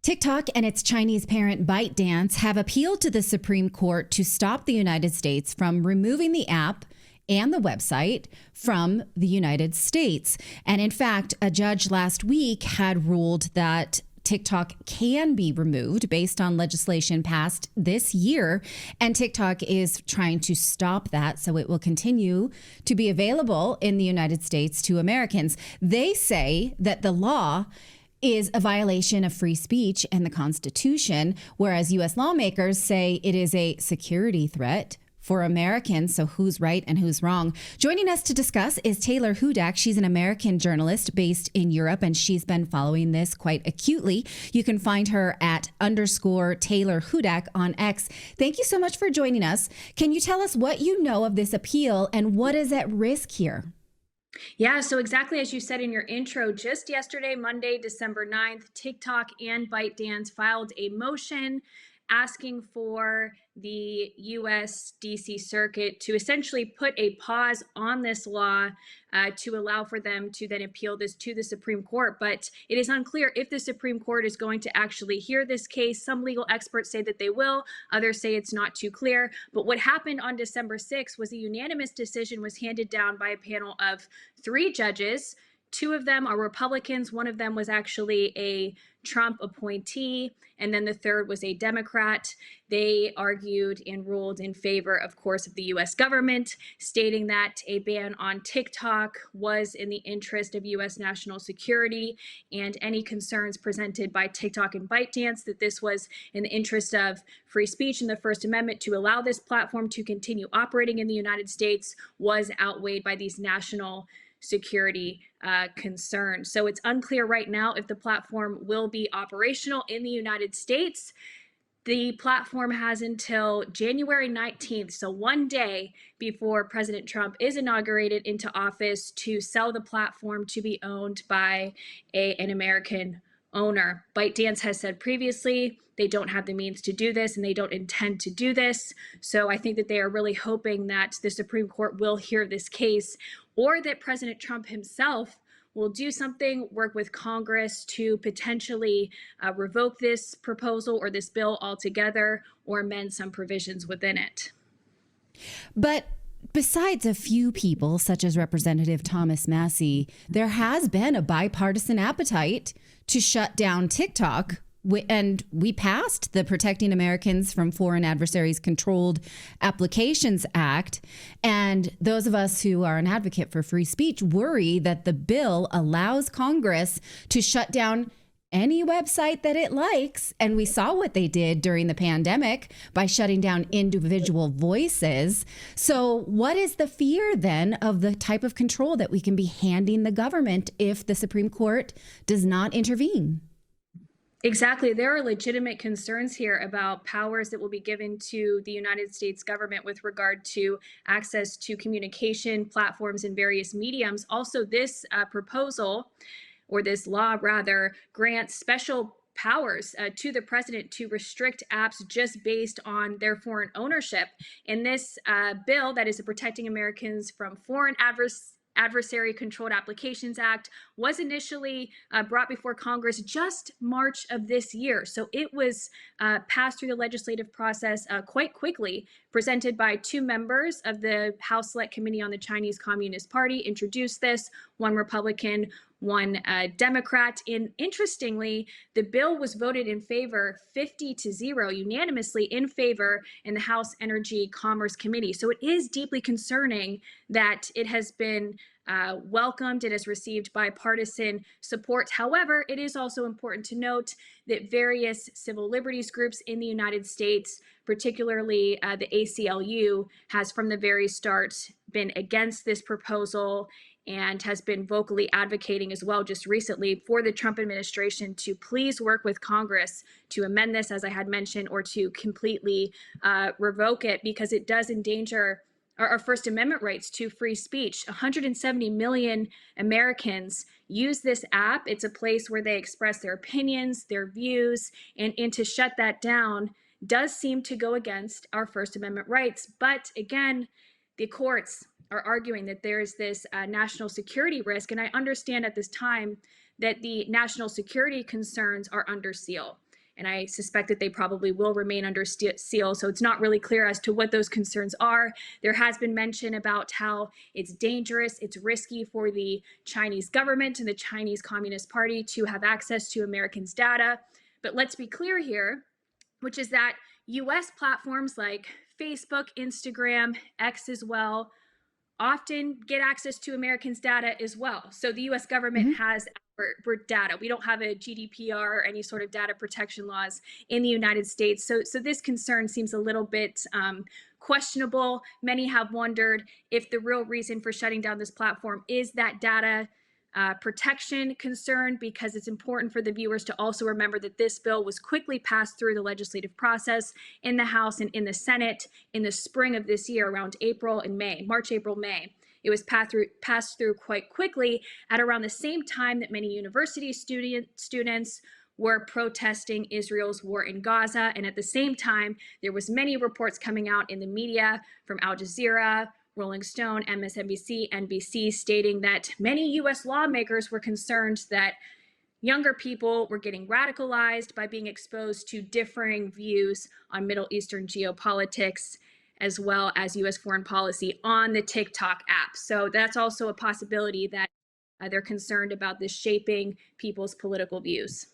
TikTok and its Chinese parent ByteDance have appealed to the Supreme Court to stop the United States from removing the app and the website from the United States. And in fact, a judge last week had ruled that TikTok can be removed based on legislation passed this year. And TikTok is trying to stop that so it will continue to be available in the United States to Americans. They say that the law is a violation of free speech and the Constitution, whereas U.S. lawmakers say it is a security threat for Americans. So who's right and who's wrong? Joining us to discuss is Taylor Hudak. She's an American journalist based in Europe, and she's been following this quite acutely. You can find her at _Taylor Hudak on X. Thank you so much for joining us. Can you tell us what you know of this appeal and what is at risk here? Yeah, so exactly as you said in your intro, just yesterday, Monday, December 9th, TikTok and ByteDance filed a motion asking for the U.S. D.C. Circuit to essentially put a pause on this law to allow for them to then appeal this to the Supreme Court. But it is unclear if the Supreme Court is going to actually hear this case. Some legal experts say that they will. Others say it's not too clear. But what happened on December 6th was a unanimous decision was handed down by a panel of 3 judges. 2 of them are Republicans. One of them was actually a Trump appointee, and then the third was a Democrat. They argued and ruled in favor, of course, of the U.S. government, stating that a ban on TikTok was in the interest of U.S. national security, and any concerns presented by TikTok and ByteDance that this was in the interest of free speech and the First Amendment to allow this platform to continue operating in the United States was outweighed by these national security concerns. So it's unclear right now if the platform will be operational in the United States. The platform has until January 19th, so one day before President Trump is inaugurated into office, to sell the platform to be owned by an American owner. ByteDance has said previously they don't have the means to do this and they don't intend to do this. So I think that they are really hoping that the Supreme Court will hear this case, or that President Trump himself will do something, work with Congress to potentially revoke this proposal or this bill altogether, or amend some provisions within it. But besides a few people, such as Representative Thomas Massie, there has been a bipartisan appetite to shut down TikTok. And we passed the Protecting Americans from Foreign Adversaries Controlled Applications Act. And those of us who are an advocate for free speech worry that the bill allows Congress to shut down any website that it likes. And we saw what they did during the pandemic by shutting down individual voices. So what is the fear then of the type of control that we can be handing the government if the Supreme Court does not intervene? Exactly. There are legitimate concerns here about powers that will be given to the United States government with regard to access to communication platforms in various mediums. Also, this proposal, or this law rather, grants special powers to the president to restrict apps just based on their foreign ownership. And this bill, that is the Protecting Americans from Foreign Adversary Controlled Applications Act, was initially brought before Congress just March of this year. So it was passed through the legislative process quite quickly, presented by 2 members of the House Select Committee on the Chinese Communist Party, introduced this, 1 Republican, 1 Democrat. And interestingly, the bill was voted in favor 50-0, unanimously in favor in the House Energy Commerce Committee. So it is deeply concerning that it has been welcomed. It has received bipartisan support. However, it is also important to note that various civil liberties groups in the United States, particularly the ACLU, has from the very start been against this proposal and has been vocally advocating as well just recently for the Trump administration to please work with Congress to amend this, as I had mentioned, or to completely revoke it, because it does endanger our First Amendment rights to free speech. 170 million Americans use this app. It's a place where they express their opinions, their views, and to shut that down does seem to go against our First Amendment rights. But again, the courts are arguing that there's this national security risk. And I understand at this time that the national security concerns are under seal. and I suspect that they probably will remain under seal. So it's not really clear as to what those concerns are. There has been mention about how it's dangerous, it's risky for the Chinese government and the Chinese Communist Party to have access to Americans' data. But let's be clear here, which is that US platforms like Facebook, Instagram, X as well, often get access to Americans' data as well. So the US government has our data. We don't have a GDPR or any sort of data protection laws in the United States. So this concern seems a little bit questionable. Many have wondered if the real reason for shutting down this platform is that data protection concern, because it's important for the viewers to also remember that this bill was quickly passed through the legislative process in the House and in the Senate in the spring of this year, around March, April, May. It was passed through quite quickly at around the same time that many university students were protesting Israel's war in Gaza. And at the same time, there was many reports coming out in the media from Al Jazeera, Rolling Stone, MSNBC, NBC, stating that many US lawmakers were concerned that younger people were getting radicalized by being exposed to differing views on Middle Eastern geopolitics, as well as US foreign policy on the TikTok app. So that's also a possibility that they're concerned about this shaping people's political views.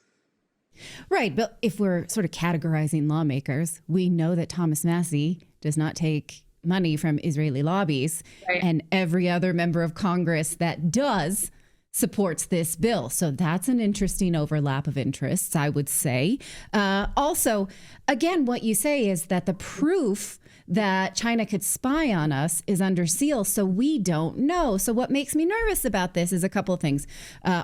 Right. But if we're sort of categorizing lawmakers, we know that Thomas Massie does not take money from Israeli lobbies, right, and every other member of Congress that does supports this bill. So that's an interesting overlap of interests, I would say. Also, again, what you say is that the proof that China could spy on us is under seal, so we don't know. So what makes me nervous about this is a couple of things.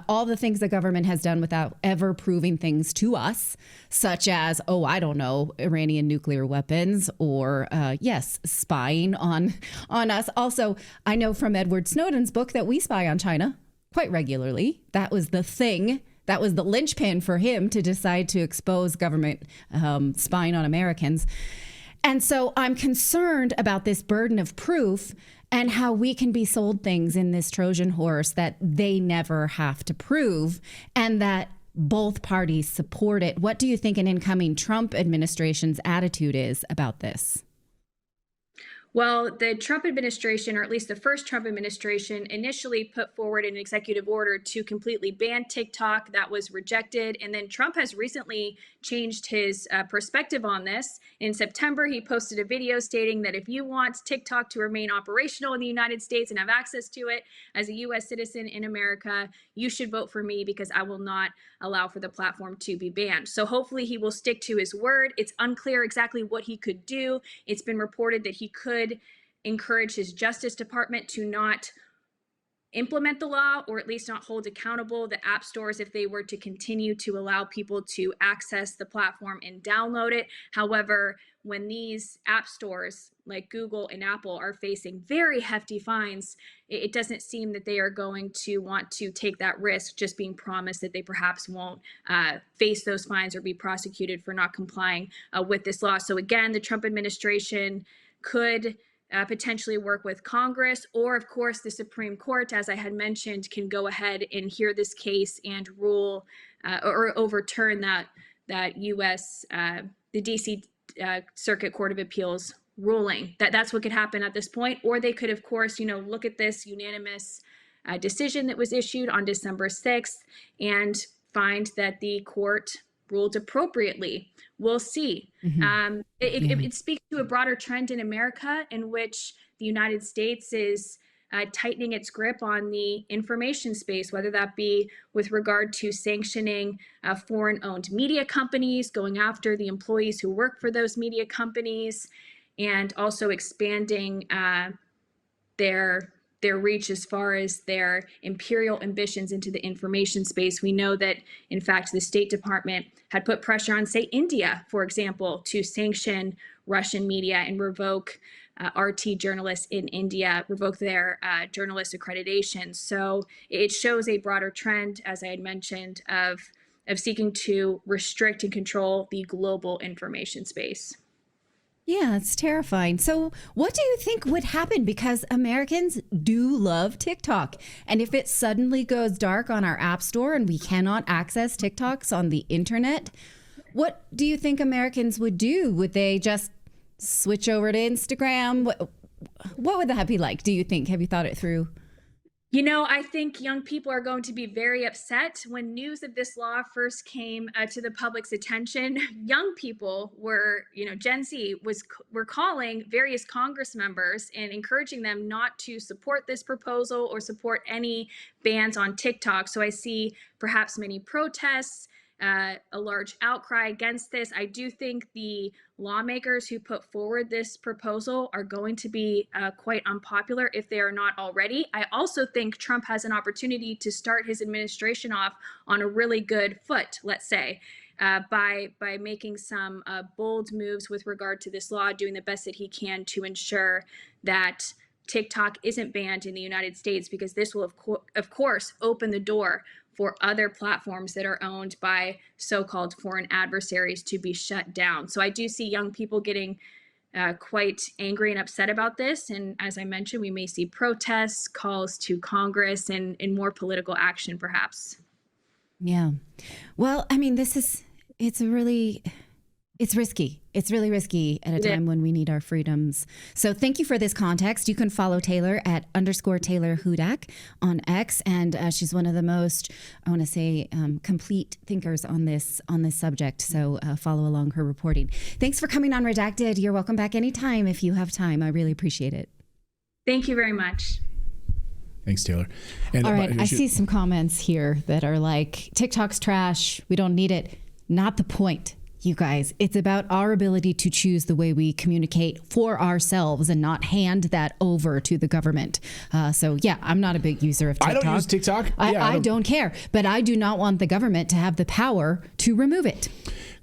All the things the government has done without ever proving things to us, such as, I don't know, Iranian nuclear weapons or, yes, spying on us. Also, I know from Edward Snowden's book that we spy on China quite regularly. That was the thing. That was the linchpin for him to decide to expose government spying on Americans. And so I'm concerned about this burden of proof and how we can be sold things in this Trojan horse that they never have to prove, and that both parties support it. What do you think an incoming Trump administration's attitude is about this? Well, the Trump administration, or at least the first Trump administration, initially put forward an executive order to completely ban TikTok. That was rejected. And then Trump has recently changed his perspective on this. In September, he posted a video stating that if you want TikTok to remain operational in the United States and have access to it as a U.S. citizen in America, you should vote for me because I will not allow for the platform to be banned. So hopefully he will stick to his word. It's unclear exactly what he could do. It's been reported that he could encourage his Justice Department to not implement the law, or at least not hold accountable the app stores if they were to continue to allow people to access the platform and download it. However, when these app stores like Google and Apple are facing very hefty fines, it doesn't seem that they are going to want to take that risk, just being promised that they perhaps won't face those fines or be prosecuted for not complying with this law. So again, the Trump administration could potentially work with Congress, or of course the Supreme Court, as I had mentioned, can go ahead and hear this case and rule or overturn that U.S. The D.C. Circuit Court of Appeals ruling. That's what could happen at this point. Or they could, of course, look at this unanimous decision that was issued on December 6th and find that the court ruled appropriately. We'll see. Mm-hmm. It speaks to a broader trend in America in which the United States is tightening its grip on the information space, whether that be with regard to sanctioning foreign-owned media companies, going after the employees who work for those media companies, and also expanding their reach as far as their imperial ambitions into the information space. We know that, in fact, the State Department had put pressure on, say, India, for example, to sanction Russian media and revoke RT journalists in India, revoke their journalist accreditation. So it shows a broader trend, as I had mentioned, of seeking to restrict and control the global information space. Yeah, it's terrifying. So what do you think would happen? Because Americans do love TikTok. And if it suddenly goes dark on our app store and we cannot access TikToks on the internet, What do you think Americans would do? Would they just switch over to Instagram? What would that be like, do you think? Have you thought it through? I think young people are going to be very upset. When news of this law first came to the public's attention, young people were, Gen Z were calling various Congress members and encouraging them not to support this proposal or support any bans on TikTok. So I see perhaps many protests, a large outcry against this. I do think the lawmakers who put forward this proposal are going to be quite unpopular if they are not already. I also think Trump has an opportunity to start his administration off on a really good foot, let's say, by making some bold moves with regard to this law, doing the best that he can to ensure that TikTok isn't banned in the United States, because this will, of course, open the door for other platforms that are owned by so-called foreign adversaries to be shut down. So I do see young people getting quite angry and upset about this. And as I mentioned, we may see protests, calls to Congress, and more political action, perhaps. Yeah. Well, I mean, it's risky. It's really risky at a time when we need our freedoms. So thank you for this context. You can follow Taylor at _Taylor Hudak on X. And she's one of the most, I want to say, complete thinkers on this subject. So follow along her reporting. Thanks for coming on Redacted. You're welcome back anytime if you have time. I really appreciate it. Thank you very much. Thanks, Taylor. And all right. I see some comments here that are like, TikTok's trash. We don't need it. Not the point. You guys, it's about our ability to choose the way we communicate for ourselves and not hand that over to the government. So, yeah, I'm not a big user of TikTok. I don't use TikTok. I don't care. But I do not want the government to have the power to remove it.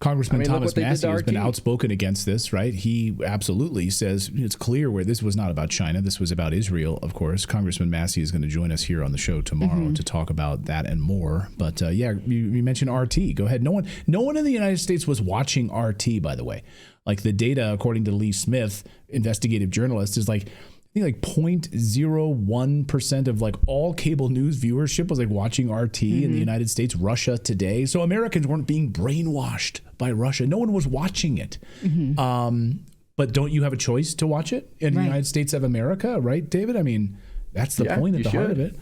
Congressman Thomas Massie has been outspoken against this, right? He absolutely says it's clear where this was not about China. This was about Israel, of course. Congressman Massie is going to join us here on the show tomorrow to talk about that and more. But you mentioned RT. Go ahead. No one in the United States was watching RT, by the way. Like the data, according to Lee Smith, investigative journalist, is like, I think 0.01% of all cable news viewership was watching RT in the United States, Russia Today. So Americans weren't being brainwashed by Russia. No one was watching it. But don't you have a choice to watch it in the United States of America, right, David? I mean, that's the point at the heart of it.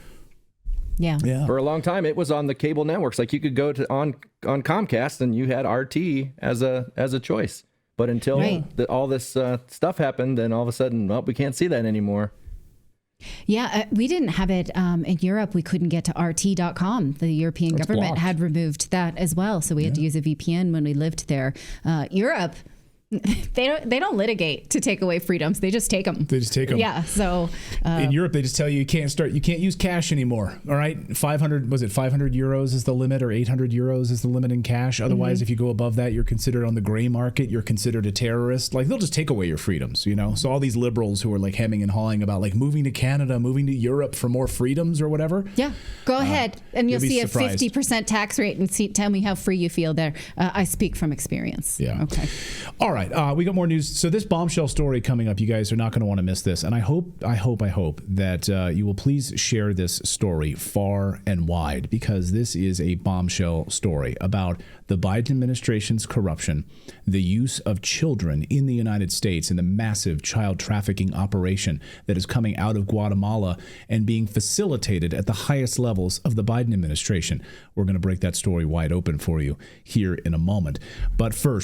Yeah. For a long time, it was on the cable networks. Like you could go to on Comcast and you had RT as a choice. But until all this stuff happened, then all of a sudden, we can't see that anymore. Yeah, we didn't have it in Europe. We couldn't get to RT.com. The European government had removed that as well. So we had to use a VPN when we lived there. Europe, they don't litigate to take away freedoms. They just take them. Yeah. So in Europe, they just tell you can't use cash anymore. All right. 500 euros is the limit, or 800 euros is the limit in cash. Otherwise, if you go above that, you're considered on the gray market. You're considered a terrorist. They'll just take away your freedoms, So all these liberals who are hemming and hawing about moving to Canada, moving to Europe for more freedoms or whatever. Yeah. Go ahead. And you'll see surprised. A 50% tax rate and tell me how free you feel there. I speak from experience. Yeah. Okay. All right. We got more news. So this bombshell story coming up, you guys are not going to want to miss this. And I hope that you will please share this story far and wide, because this is a bombshell story about the Biden administration's corruption, the use of children in the United States, and the massive child trafficking operation that is coming out of Guatemala and being facilitated at the highest levels of the Biden administration. We're going to break that story wide open for you here in a moment. But first,